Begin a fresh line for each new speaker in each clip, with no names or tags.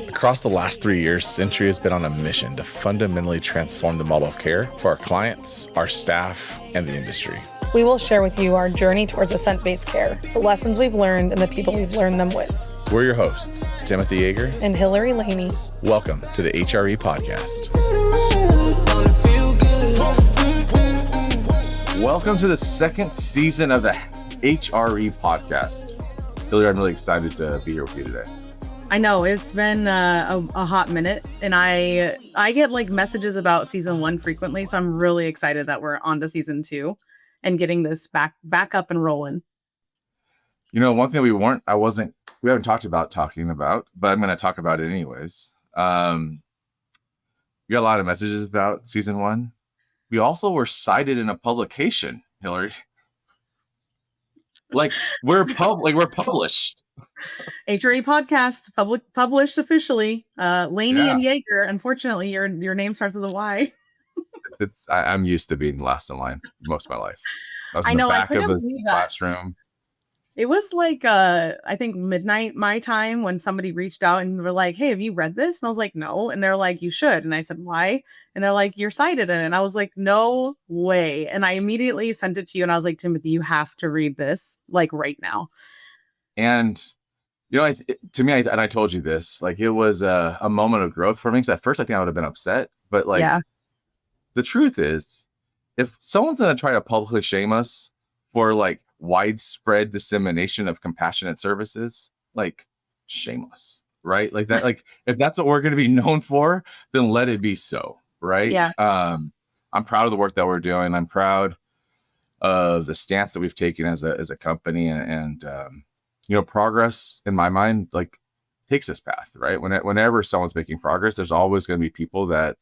Across the last 3 years, Centria has been on a mission to fundamentally transform the model of care for our clients, our staff, and the industry.
We will share with you our journey towards assent-based care, the lessons we've learned, and the people we've learned them with.
We're your hosts, Timothy Yeager
and Hillary Laney.
Welcome to the HRE Podcast. Welcome to the second season of the HRE Podcast. Hillary, I'm really excited to be here with you today.
I know it's been a hot minute, and I get like messages about season 1 frequently, so I'm really excited that we're on to season 2 and getting this back up and rolling.
You know, one thing we haven't talked about talking about, but I'm going to talk about it anyways. We got a lot of messages about season 1. We also were cited in a publication, Hillary. We're published. HRE
Podcast published officially. Laney and Yeager. Unfortunately, your name starts with a Y.
I'm used to being last in line most of my life. I was in the back of the classroom. It
was like I think midnight my time when somebody reached out and were like, "Hey, have you read this?" And I was like, "No." And they're like, "You should." And I said, "Why?" And they're like, "You're cited in it." And I was like, "No way." And I immediately sent it to you, and I was like, "Timothy, you have to read this like right now."
And you know, to me, and I told you this, like it was a moment of growth for me. Because at first, I think I would have been upset, but the truth is, if someone's going to try to publicly shame us for like widespread dissemination of compassionate services, like shameless, right? Like that, like if that's what we're going to be known for, then let it be so, right?
Yeah.
I'm proud of the work that we're doing. I'm proud of the stance that we've taken as a company, and you know, progress in my mind like takes this path, right? Whenever someone's making progress, there's always going to be people that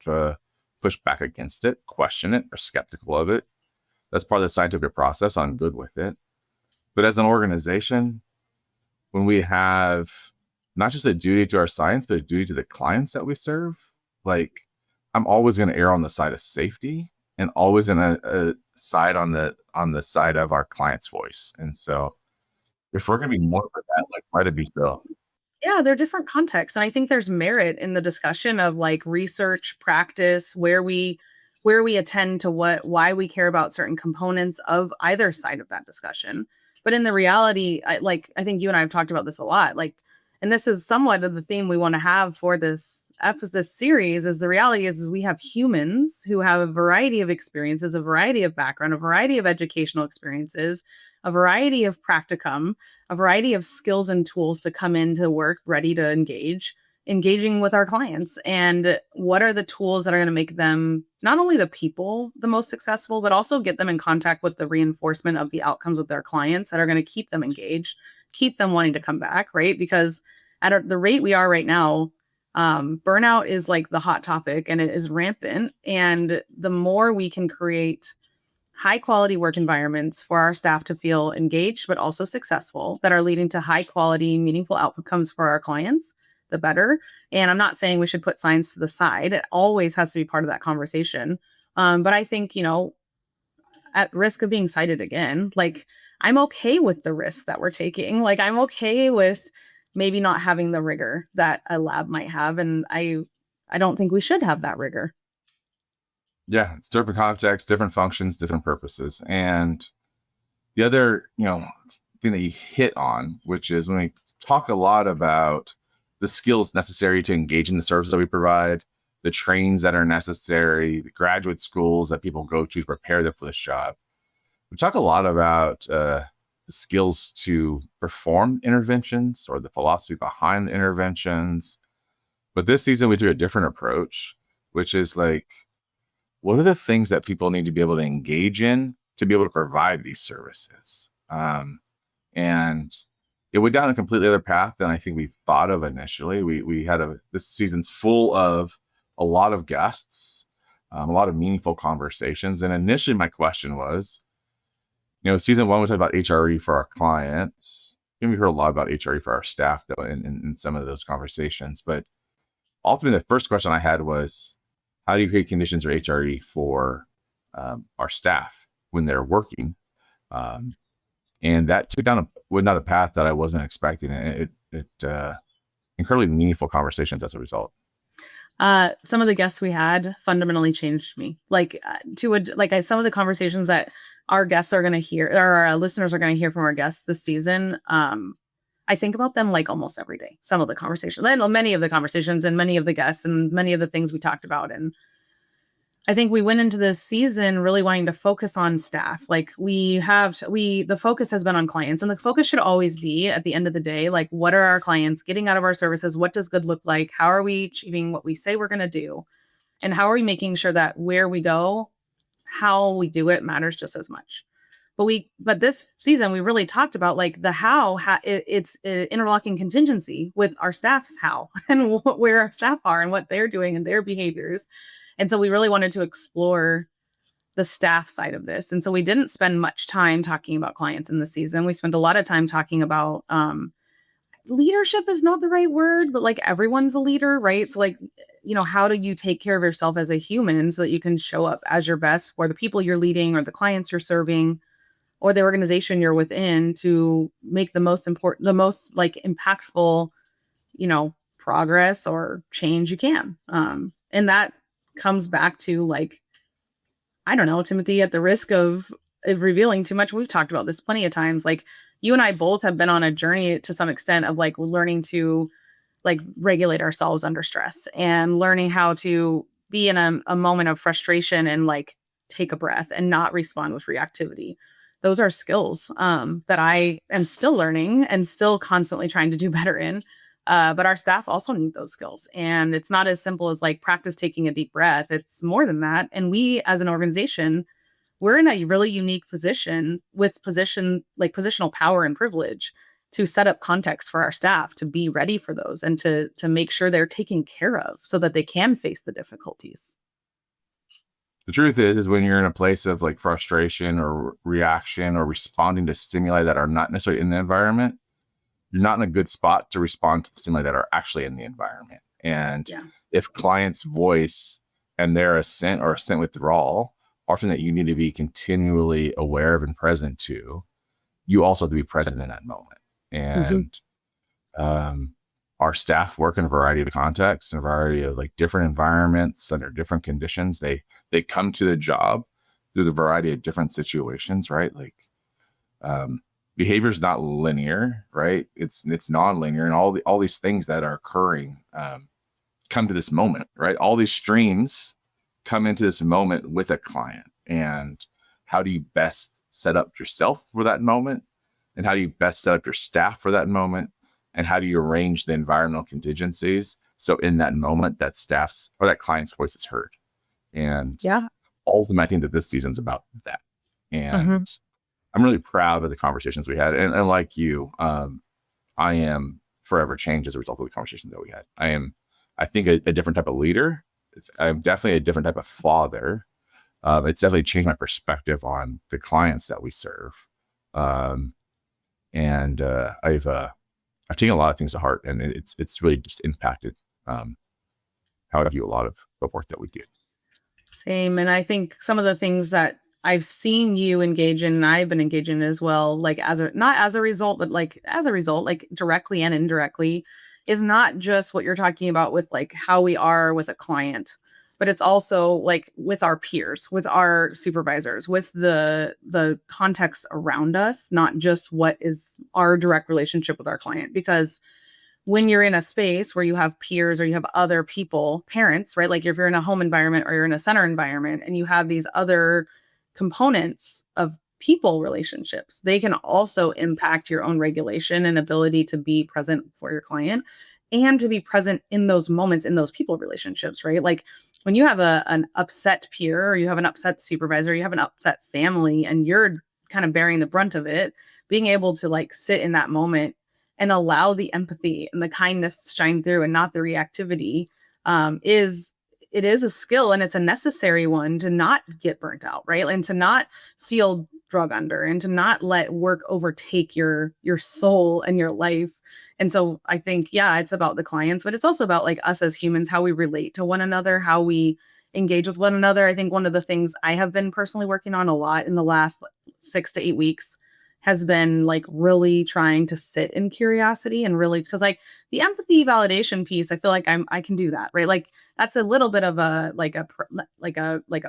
push back against it, question it, or skeptical of it. That's part of the scientific process. I'm good with it. But as an organization, when we have not just a duty to our science, but a duty to the clients that we serve, like I'm always going to err on the side of safety and always in a side on the side of our client's voice. And so if we're going to be more for that, like let it be so.
Yeah, they're different contexts. And I think there's merit in the discussion of like research, practice, where we attend to why we care about certain components of either side of that discussion. But in the reality, I think you and I have talked about this a lot, like, and this is somewhat of the theme we want to have for this series is the reality is we have humans who have a variety of experiences, a variety of background, a variety of educational experiences, a variety of practicum, a variety of skills and tools to come into work ready to engaging with our clients. And what are the tools that are going to make them not only the people the most successful, but also get them in contact with the reinforcement of the outcomes with their clients that are going to keep them engaged, keep them wanting to come back, right? Because at the rate we are right now, burnout is like the hot topic and it is rampant. And the more we can create high quality work environments for our staff to feel engaged, but also successful, that are leading to high quality, meaningful outcomes for our clients, the better. And I'm not saying we should put science to the side. It always has to be part of that conversation. But I think, you know, at risk of being cited again, like I'm okay with the risk that we're taking. Like I'm okay with maybe not having the rigor that a lab might have. And I don't think we should have that rigor.
Yeah, it's different contexts, different functions, different purposes. And the other, you know, thing that you hit on, which is when we talk a lot about the skills necessary to engage in the services that we provide, the trainings that are necessary, the graduate schools that people go to prepare them for this job. We talk a lot about the skills to perform interventions or the philosophy behind the interventions. But this season, we took a different approach, which is like, what are the things that people need to be able to engage in to be able to provide these services? And it went down a completely other path than I think we thought of initially. We had this season's full of a lot of guests, a lot of meaningful conversations. And initially my question was, you know, season 1 we talked about HRE for our clients. And we heard a lot about HRE for our staff though in some of those conversations. But ultimately the first question I had was, how do you create conditions for HRE for our staff when they're working? And that took down went down a path that I wasn't expecting. And incredibly meaningful conversations as a result.
Some of the guests we had fundamentally changed me. Some of the conversations that our guests are going to hear, or our listeners are going to hear from our guests this season. I think about them like almost every day. Some of the conversations, and many of the conversations, and many of the guests, and many of the things we talked about. And I think we went into this season really wanting to focus on staff. Like the focus has been on clients, and the focus should always be at the end of the day, like, what are our clients getting out of our services? What does good look like? How are we achieving what we say we're going to do? And how are we making sure that where we go, how we do it matters just as much. But this season, we really talked about like the it's an interlocking contingency with our staff's how and where our staff are and what they're doing and their behaviors. And so we really wanted to explore the staff side of this. And so we didn't spend much time talking about clients in the season. We spent a lot of time talking about leadership is not the right word, but like everyone's a leader, right? So like, how do you take care of yourself as a human so that you can show up as your best for the people you're leading or the clients you're serving or the organization you're within to make the most like impactful, progress or change you can. And that comes back to like, I don't know, Timothy, at the risk of revealing too much, we've talked about this plenty of times. Like you and I both have been on a journey to some extent of like learning to like regulate ourselves under stress and learning how to be in a moment of frustration and like take a breath and not respond with reactivity. Those are skills that I am still learning and still constantly trying to do better in. But our staff also need those skills. And it's not as simple as like practice taking a deep breath. It's more than that. And we as an organization, we're in a really unique position with positional power and privilege to set up context for our staff to be ready for those and to make sure they're taken care of so that they can face the difficulties.
The truth is when you're in a place of like frustration or reaction or responding to stimuli that are not necessarily in the environment, you're not in a good spot to respond to the stimuli that are actually in the environment. And if clients' voice and their assent or assent withdrawal are something that you need to be continually aware of and present to, you also have to be present in that moment. And our staff work in a variety of contexts, in a variety of like different environments under different conditions. They come to the job through the variety of different situations, right? Like behavior is not linear, right? It's non-linear, and all these things that are occurring come to this moment, right? All these streams come into this moment with a client. And how do you best set up yourself for that moment? And how do you best set up your staff for that moment? And how do you arrange the environmental contingencies so in that moment that staff's or that client's voice is heard? And ultimately, I think that this season's about that. And I'm really proud of the conversations we had. And like you, I am forever changed as a result of the conversations that we had. I think, a different type of leader. I'm definitely a different type of father. It's definitely changed my perspective on the clients that we serve. And I've taken a lot of things to heart, and it's really just impacted how I view a lot of the work that we do.
Same. And I think some of the things that I've seen you engage in, and I've been engaging in as well, like not as a result, but like as a result, like directly and indirectly, is not just what you're talking about with like how we are with a client, but it's also like with our peers, with our supervisors, with the context around us, not just what is our direct relationship with our client. Because when you're in a space where you have peers or you have other people, parents, right? Like if you're in a home environment or you're in a center environment and you have these other components of people relationships, they can also impact your own regulation and ability to be present for your client and to be present in those moments, in those people relationships, right? Like when you have an upset peer or you have an upset supervisor, you have an upset family and you're kind of bearing the brunt of it, being able to like sit in that moment and allow the empathy and the kindness to shine through and not the reactivity is a skill, and it's a necessary one to not get burnt out, right? And to not feel drug under and to not let work overtake your soul and your life. And so I think, it's about the clients, but it's also about like us as humans, how we relate to one another, how we engage with one another. I think one of the things I have been personally working on a lot in the last 6 to 8 weeks has been like really trying to sit in curiosity and really, because like the empathy validation piece, I feel like I can do that, right? Like that's a little bit of a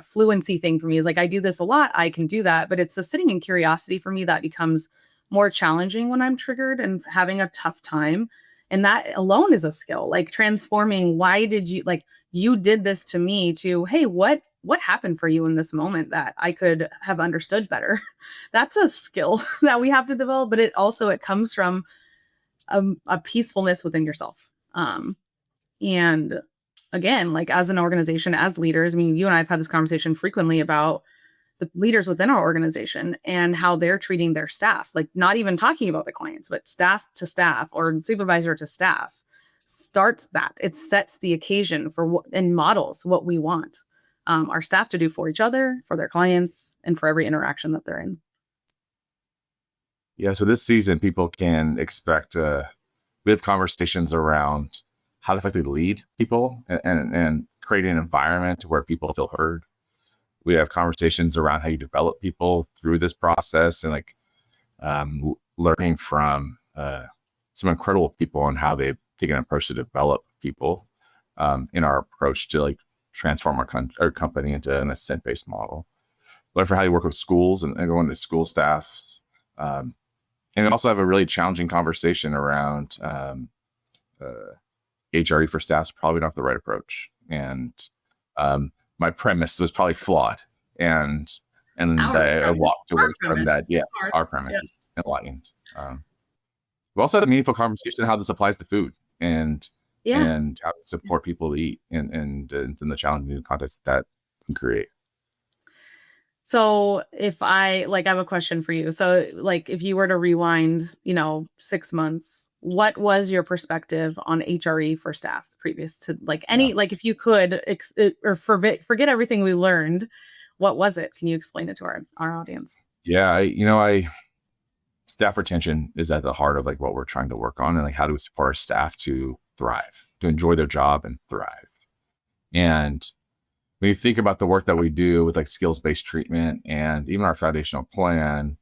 fluency thing for me, is like I do this a lot, I can do that, but it's the sitting in curiosity for me that becomes more challenging when I'm triggered and having a tough time. And that alone is a skill, like transforming, why did you, like, you did this to me, to, hey, what happened for you in this moment that I could have understood better? That's a skill that we have to develop, but it comes from a peacefulness within yourself. And again, like as an organization, as leaders, I mean, you and I have had this conversation frequently about the leaders within our organization and how they're treating their staff, like not even talking about the clients, but staff to staff or supervisor to staff starts that. It sets the occasion for and models what we want our staff to do for each other, for their clients, and for every interaction that they're in.
Yeah. So this season, people can expect we have conversations around how to effectively lead people and create an environment where people feel heard. We have conversations around how you develop people through this process, and like learning from some incredible people and how they've taken an approach to develop people in our approach to like transform our company into an ascent-based model. Learn for how you work with schools and go into school staffs. And we also have a really challenging conversation around HRE for staff is probably not the right approach. And my premise was probably flawed, and I walked away from that. Yeah, our premise is enlightened. We also had a meaningful conversation how this applies to food and how to support people to eat and the challenging context that can create.
So if I have a question for you. So like if you were to rewind, 6 months, what was your perspective on HRE for staff previous to if you could forget everything we learned, what was it? Can you explain it to our audience?
Yeah, staff retention is at the heart of like what we're trying to work on, and like how do we support our staff to thrive, to enjoy their job and thrive. And when you think about the work that we do with like skills-based treatment and even our foundational plan,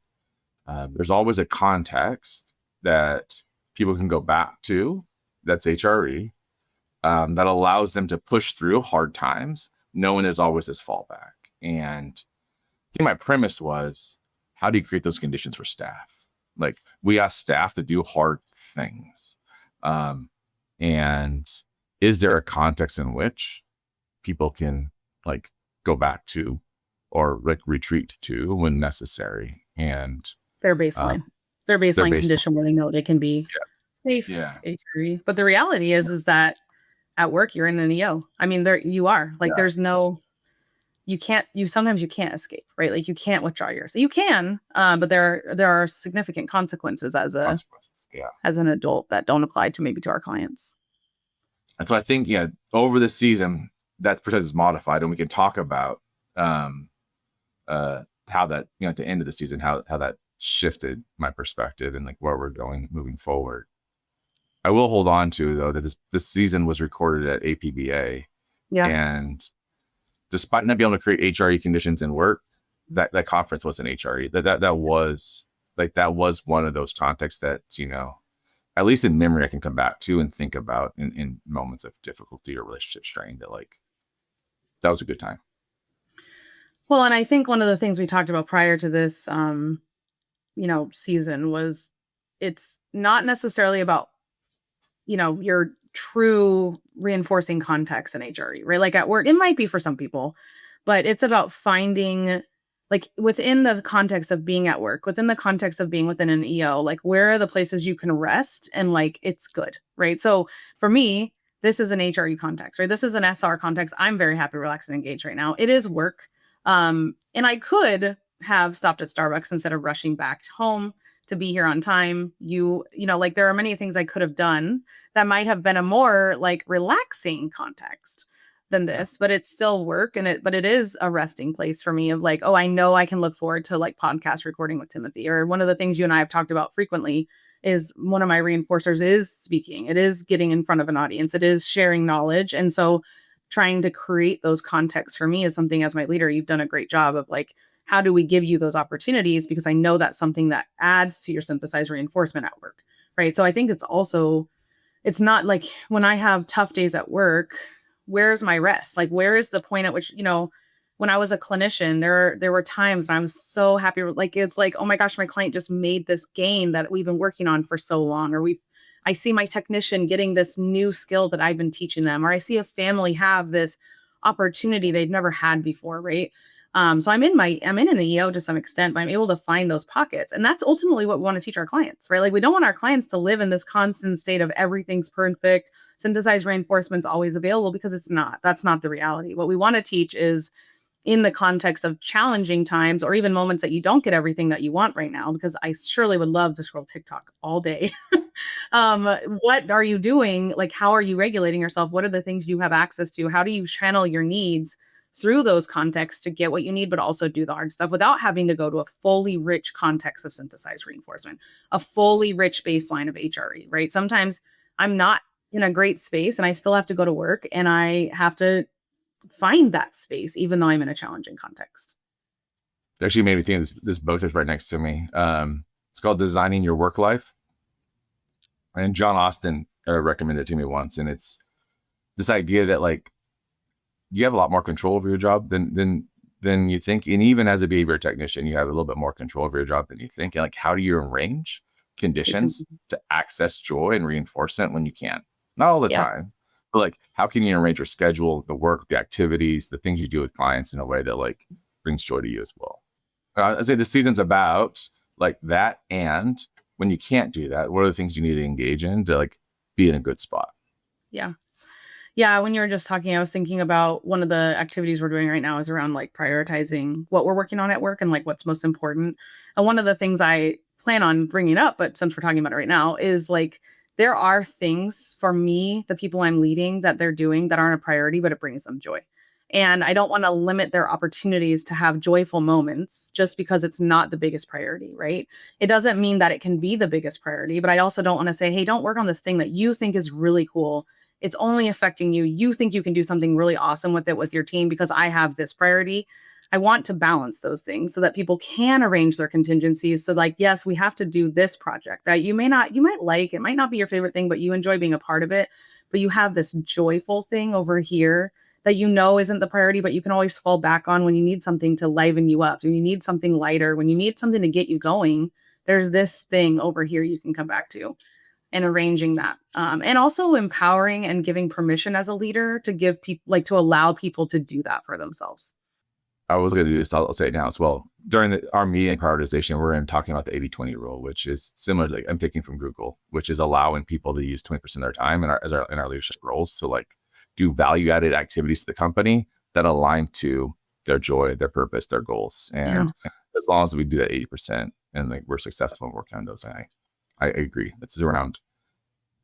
there's always a context that people can go back to, that's HRE, that allows them to push through hard times, knowing there's always this fallback. And I think my premise was, how do you create those conditions for staff? Like we ask staff to do hard things. And is there a context in which people can like go back to or like retreat to when necessary? And
their baseline condition where they know they can be safe. HRE. But the reality is that at work you're in an EO. I mean, there you are. Like there's no, sometimes you can't escape, right? Like you can't withdraw yourself. You can, but there are significant consequences as an adult that don't apply to our clients.
And so I think, over the season, that percentage is modified, and we can talk about how that, at the end of the season, how that shifted my perspective and like where we're going moving forward. I will hold on to, though, that this season was recorded at APBA. Yeah. And despite not being able to create HRE conditions in work, that conference was an HRE. That was one of those contexts that, at least in memory, I can come back to and think about in moments of difficulty or relationship strain, that was a good time.
Well, and I think one of the things we talked about prior to this, season was it's not necessarily about, your true reinforcing context in HRE, right? Like at work, it might be for some people, but it's about finding like within the context of being at work, within the context of being within an EO, like where are the places you can rest and like it's good, right? So for me, this is an HRE context, right? This is an SR context. I'm very happy, relaxed, and engaged right now. It is work. And I could have stopped at Starbucks instead of rushing back home to be here on time. Like there are many things I could have done that might have been a more like relaxing context than this, but it's still work but it is a resting place for me of like, oh, I know I can look forward to like podcast recording with Timothy. Or one of the things you and I have talked about frequently is one of my reinforcers is speaking. It is getting in front of an audience. It is sharing knowledge. And so trying to create those contexts for me is something as my leader, you've done a great job of like how do we give you those opportunities? Because I know that's something that adds to your synthesized reinforcement at work, right? So I think it's not like when I have tough days at work, where's my rest? Like, where is the point at which, when I was a clinician, there were times when I was so happy. Like, it's like, oh my gosh, my client just made this gain that we've been working on for so long. Or I see my technician getting this new skill that I've been teaching them. Or I see a family have this opportunity they've never had before, right? So I'm in an EO to some extent, but I'm able to find those pockets. And that's ultimately what we want to teach our clients, right? Like, we don't want our clients to live in this constant state of everything's perfect, synthesized reinforcement's always available, because it's not. That's not the reality. What we want to teach is, in the context of challenging times or even moments that you don't get everything that you want right now, because I surely would love to scroll TikTok all day. What are you doing? Like, how are you regulating yourself? What are the things you have access to? How do you channel your needs through those contexts to get what you need, but also do the hard stuff without having to go to a fully rich context of synthesized reinforcement, a fully rich baseline of HRE, right? Sometimes I'm not in a great space and I still have to go to work and I have to find that space, even though I'm in a challenging context.
It actually made me think of this book that's right next to me. It's called Designing Your Work Life. And John Austin recommended it to me once. And it's this idea that, like, you have a lot more control over your job than you think. And even as a behavior technician, you have a little bit more control over your job than you think. And, like, how do you arrange conditions to access joy and reinforcement when you can? Not all the time. But, like, how can you arrange your schedule, the work, the activities, the things you do with clients in a way that, like, brings joy to you as well? I'd say this season's about, like, that. And when you can't do that, what are the things you need to engage in to, like, be in a good spot?
Yeah. When you were just talking, I was thinking about one of the activities we're doing right now is around, like, prioritizing what we're working on at work and, like, what's most important. And one of the things I plan on bringing up, but since we're talking about it right now, is, like, there are things for me, the people I'm leading, that they're doing that aren't a priority, but it brings them joy. And I don't want to limit their opportunities to have joyful moments just because it's not the biggest priority, right? It doesn't mean that it can be the biggest priority, but I also don't want to say, hey, don't work on this thing that you think is really cool. It's only affecting you. You think you can do something really awesome with it with your team because I have this priority. I want to balance those things so that people can arrange their contingencies. So, like, yes, we have to do this project that you might like, it might not be your favorite thing, but you enjoy being a part of it. But you have this joyful thing over here that isn't the priority, but you can always fall back on when you need something to liven you up, when you need something lighter, when you need something to get you going. There's this thing over here you can come back to, and arranging that. And also empowering and giving permission as a leader to give people, like, to allow people to do that for themselves.
I was going to do this, I'll say it now as well. During our meeting prioritization, we're talking about the 80-20 rule, which is similar to, like, I'm taking from Google, which is allowing people to use 20% of their time in our leadership roles to, like, do value-added activities to the company that align to their joy, their purpose, their goals. And as long as we do that 80% and, like, we're successful in working on those, I agree. This is around.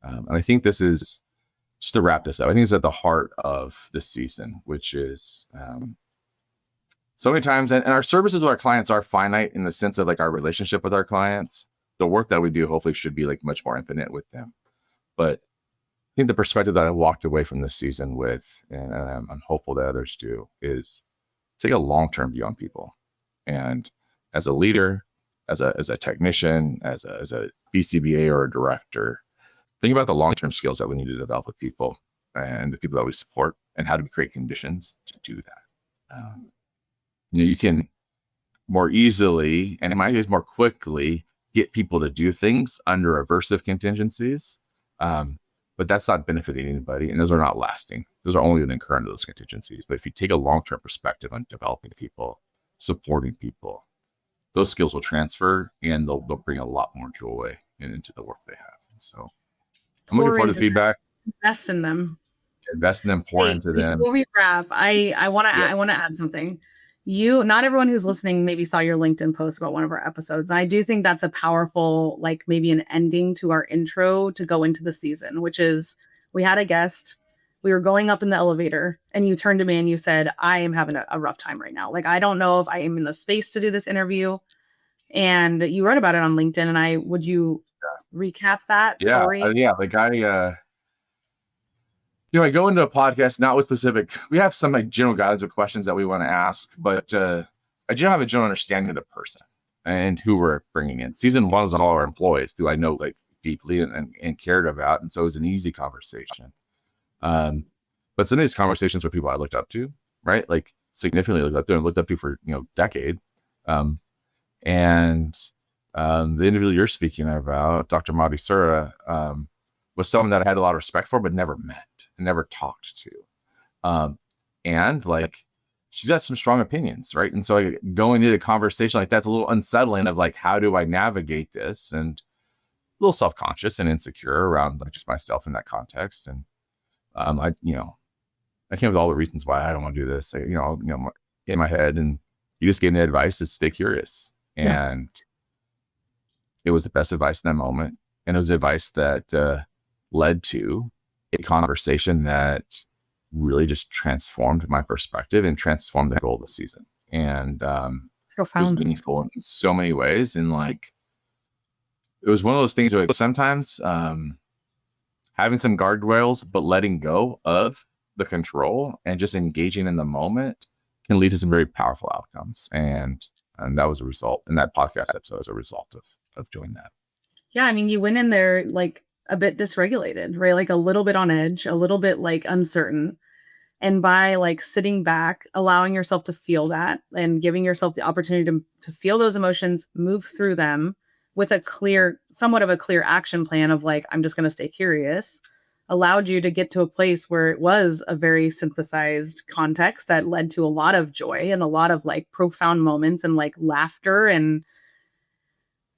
And I think this is, just to wrap this up, I think it's at the heart of this season, which is so many times, and our services with our clients are finite in the sense of, like, our relationship with our clients. The work that we do hopefully should be, like, much more infinite with them. But I think the perspective that I walked away from this season with, and I'm hopeful that others do, is take a long-term view on people. And as a leader, as a technician, as a BCBA or a director, think about the long-term skills that we need to develop with people and the people that we support, and how do we create conditions to do that. You can more easily, and in my case, more quickly, get people to do things under aversive contingencies. But that's not benefiting anybody, and those are not lasting. Those are only going to incur into those contingencies. But if you take a long-term perspective on developing people, supporting people, those skills will transfer, and they'll bring a lot more joy into the work they have. And so I'm looking forward to feedback.
Invest in them.
Pour into them.
Before we wrap, I want to add something. Not everyone who's listening maybe saw your LinkedIn post about one of our episodes. And I do think that's a powerful, like, maybe an ending to our intro to go into the season, which is, we had a guest, we were going up in the elevator, and you turned to me and you said, I am having a rough time right now. Like, I don't know if I am in the space to do this interview. And you wrote about it on LinkedIn, and would you recap that story?
Like, I go into a podcast not with specific. We have some, like, general guidelines of questions that we want to ask, but I didn't have a general understanding of the person and who we're bringing in. Season 1 was all our employees who I know like deeply and cared about. And so it was an easy conversation. But some of these conversations were people I looked up to, right? Like significantly looked up to for, decade. And the individual you're speaking about, Dr. Mahdi Sura, was someone that I had a lot of respect for, but never met and never talked to. And like, she's got some strong opinions, right? And so going into a conversation like that's a little unsettling of like, how do I navigate this? And a little self-conscious and insecure around like just myself in that context. And I came with all the reasons why I don't want to do this. In my head, and you just gave me advice to stay curious. And it was the best advice in that moment. And it was advice that led to a conversation that really just transformed my perspective and transformed the goal of the season. And it was meaningful in so many ways. And like, it was one of those things where sometimes having some guardrails, but letting go of the control and just engaging in the moment can lead to some very powerful outcomes. And that was a result. And that podcast episode was a result of doing that.
Yeah. I mean, you went in there like a bit dysregulated, right? Like a little bit on edge, a little bit like uncertain. And by like sitting back, allowing yourself to feel that and giving yourself the opportunity to feel those emotions, move through them with somewhat of a clear action plan of like, I'm just going to stay curious, allowed you to get to a place where it was a very synthesized context that led to a lot of joy and a lot of like profound moments and like laughter. And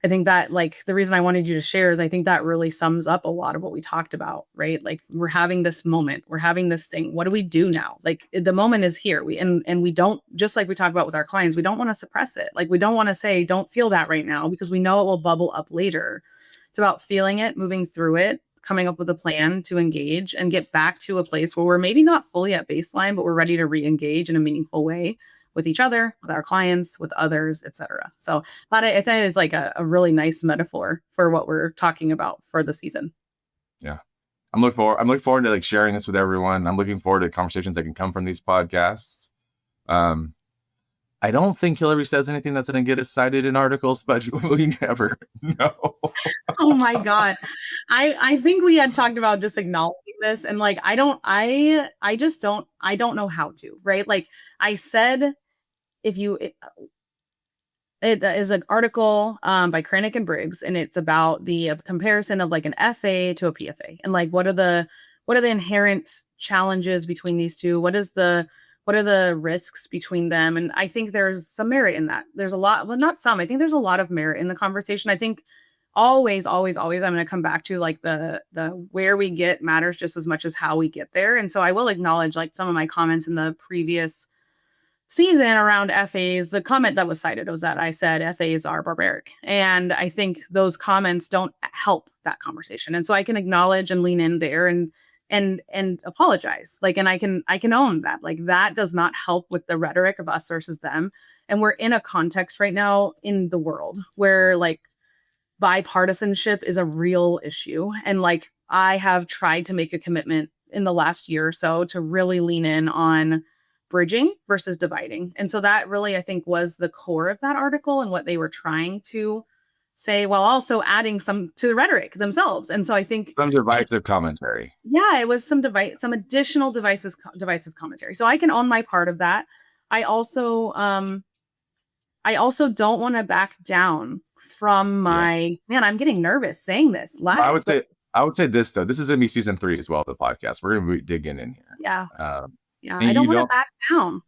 I think that like the reason I wanted you to share is I think that really sums up a lot of what we talked about, right? Like we're having this moment, we're having this thing. What do we do now? Like the moment is here. And we don't, just like we talk about with our clients, we don't want to suppress it. Like we don't want to say, don't feel that right now because we know it will bubble up later. It's about feeling it, moving through it, coming up with a plan to engage and get back to a place where we're maybe not fully at baseline, but we're ready to re-engage in a meaningful way with each other, with our clients, with others, etc. So I think it's like a really nice metaphor for what we're talking about for the season.
Yeah. I'm looking forward to like sharing this with everyone. I'm looking forward to conversations that can come from these podcasts. I don't think Hillary says anything that's going to get us cited in articles, but we never know.
Oh my God. I think we had talked about just acknowledging this and like, I don't know how to, right? Like I said, it is an article by Kranick and Briggs, and it's about the comparison of like an FA to a PFA, and like what are the inherent challenges between these two? What are the risks between them? And I think there's some merit in that. There's a lot, well, not some. I think there's a lot of merit in the conversation. I think always, I'm going to come back to like the where we get matters just as much as how we get there. And so I will acknowledge like some of my comments in the previous season around FAs. The comment that was cited was that I said FAs are barbaric. And I think those comments don't help that conversation. And so I can acknowledge and lean in there and apologize. Like, and I can own that. Like that does not help with the rhetoric of us versus them. And we're in a context right now in the world where like bipartisanship is a real issue. And like, I have tried to make a commitment in the last year or so to really lean in on bridging versus dividing. And so that really, I think, was the core of that article and what they were trying to say, while also adding some to the rhetoric themselves. And so I think
some divisive commentary.
Yeah, it was some additional divisive commentary. So I can own my part of that. I also don't want to back down from my man. I'm getting nervous saying this live.
I would say this though. This is gonna be season 3 as well of the podcast. We're gonna be digging in here.
Yeah. I don't want to back down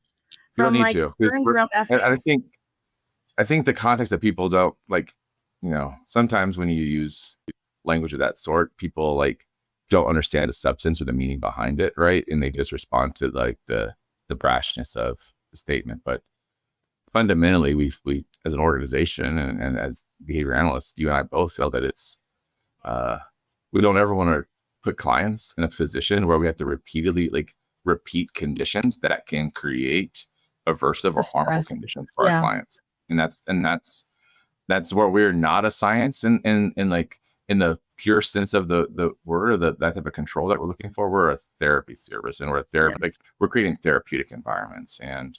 from
you don't
like
need to.
concerns around FAs.
And I think the context that people don't like, sometimes when you use language of that sort, people like don't understand the substance or the meaning behind it, right? And they just respond to like the brashness of the statement. But fundamentally, we as an organization and as behavior analysts, you and I both feel that it's we don't ever want to put clients in a position where we have to repeatedly like repeat conditions that can create aversive or harmful conditions for our clients. And that's where we're not a science in like in the pure sense of the word or that type of control that we're looking for. We're a therapy service and we're creating therapeutic environments. And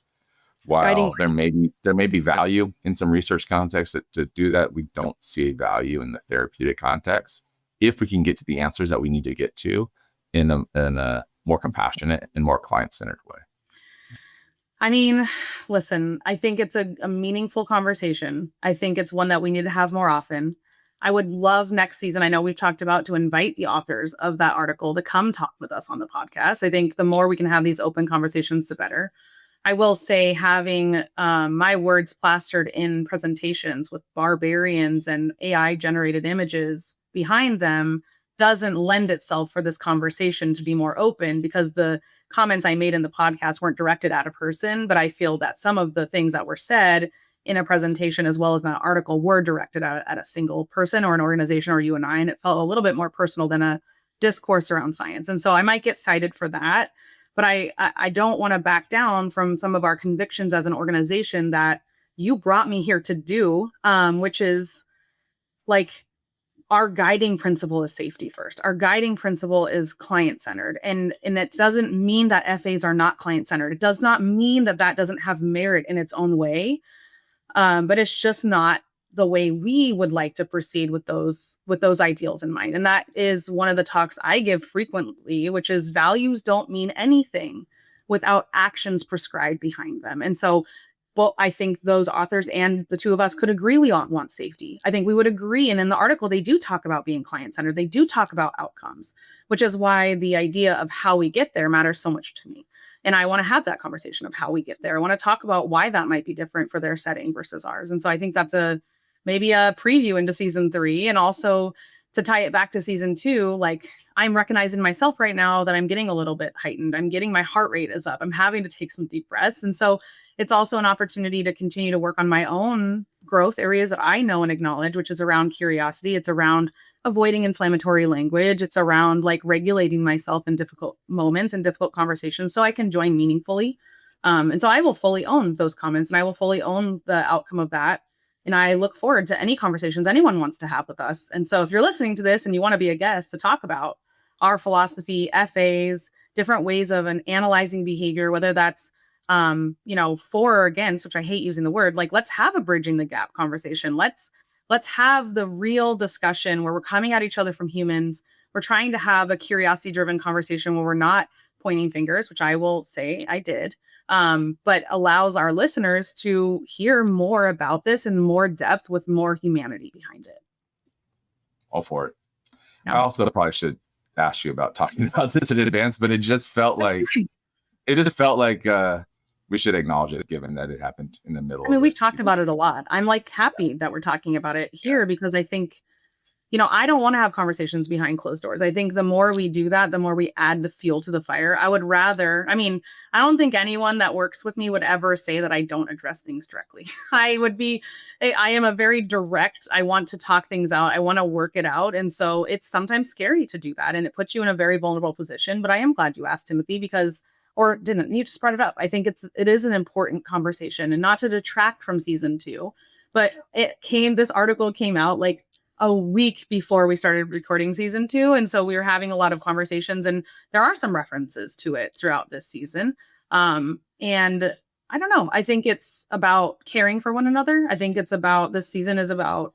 while there may be value in some research context to do that, we don't see value in the therapeutic context if we can get to the answers that we need to get to in a more compassionate and more client-centered way.
I mean, listen, I think it's a meaningful conversation. I think it's one that we need to have more often. I would love next season, I know we've talked about, to invite the authors of that article to come talk with us on the podcast. I think the more we can have these open conversations, the better. I will say having my words plastered in presentations with barbarians and AI generated images behind them doesn't lend itself for this conversation to be more open, because the comments I made in the podcast weren't directed at a person, but I feel that some of the things that were said in a presentation as well as that article were directed at a single person or an organization or you and I, and it felt a little bit more personal than a discourse around science. And so I might get cited for that, but I don't want to back down from some of our convictions as an organization that you brought me here to do, which is like, our guiding principle is safety first. Our guiding principle is client-centered. And it doesn't mean that FAs are not client-centered. It does not mean that that doesn't have merit in its own way. But it's just not the way we would like to proceed with those ideals in mind. And that is one of the talks I give frequently, which is values don't mean anything without actions prescribed behind them. And so, well, I think those authors and the two of us could agree we want safety. I think we would agree. And in the article, they do talk about being client-centered. They do talk about outcomes, which is why the idea of how we get there matters so much to me. And I want to have that conversation of how we get there. I want to talk about why that might be different for their setting versus ours. And so I think that's maybe a preview into season 3. And also to tie it back to season 2, like, I'm recognizing myself right now that I'm getting a little bit heightened. My heart rate is up. I'm having to take some deep breaths. And so it's also an opportunity to continue to work on my own growth areas that I know and acknowledge, which is around curiosity. It's around avoiding inflammatory language. It's around like regulating myself in difficult moments and difficult conversations so I can join meaningfully. And so I will fully own those comments and I will fully own the outcome of that. And I look forward to any conversations anyone wants to have with us. And so if you're listening to this and you want to be a guest to talk about our philosophy, FAs, different ways of analyzing behavior, whether that's, for or against, which I hate using the word, like, let's have a bridging the gap conversation. Let's have the real discussion where we're coming at each other from humans. We're trying to have a curiosity driven conversation where we're not pointing fingers, which I will say I did, but allows our listeners to hear more about this in more depth with more humanity behind it.
All for it. Yeah. I also probably should ask you about talking about this in advance, but it just felt like we should acknowledge it, given that it happened in the middle.
I mean, we've talked about it a lot. I'm like happy that we're talking about it here because I think, I don't want to have conversations behind closed doors. I think the more we do that, the more we add the fuel to the fire. I don't think anyone that works with me would ever say that I don't address things directly. I am a very direct, I want to talk things out. I want to work it out. And so it's sometimes scary to do that. And it puts you in a very vulnerable position. But I am glad you asked, Timothy, you just brought it up. I think it is an important conversation, and not to detract from season 2, but this article came out like a week before we started recording season 2. And so we were having a lot of conversations, and there are some references to it throughout this season. And I don't know, I think it's about caring for one another. I think this season is about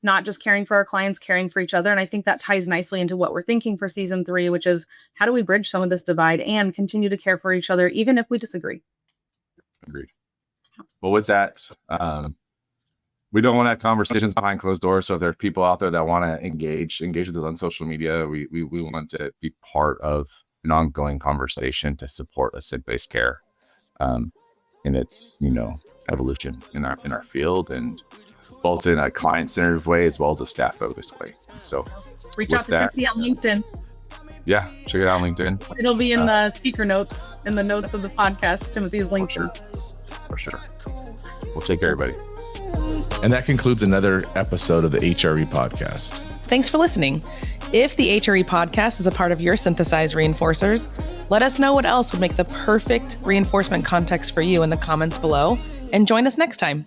not just caring for our clients, caring for each other. And I think that ties nicely into what we're thinking for season 3, which is how do we bridge some of this divide and continue to care for each other, even if we disagree.
Agreed. Well, with that, we don't want to have conversations behind closed doors. So if there are people out there that want to engage with us on social media, we want to be part of an ongoing conversation to support assist-based care in its, evolution in our field, and both in a client-centered way as well as a staff-focused way. So
reach out to Timothy on LinkedIn.
Yeah, check it out on LinkedIn.
It'll be in the speaker notes, in the notes of the podcast, Timothy's LinkedIn.
For sure. We'll take care, everybody.
And that concludes another episode of the HRE Podcast.
Thanks for listening. If the HRE Podcast is a part of your synthesized reinforcers, let us know what else would make the perfect reinforcement context for you in the comments below, and join us next time.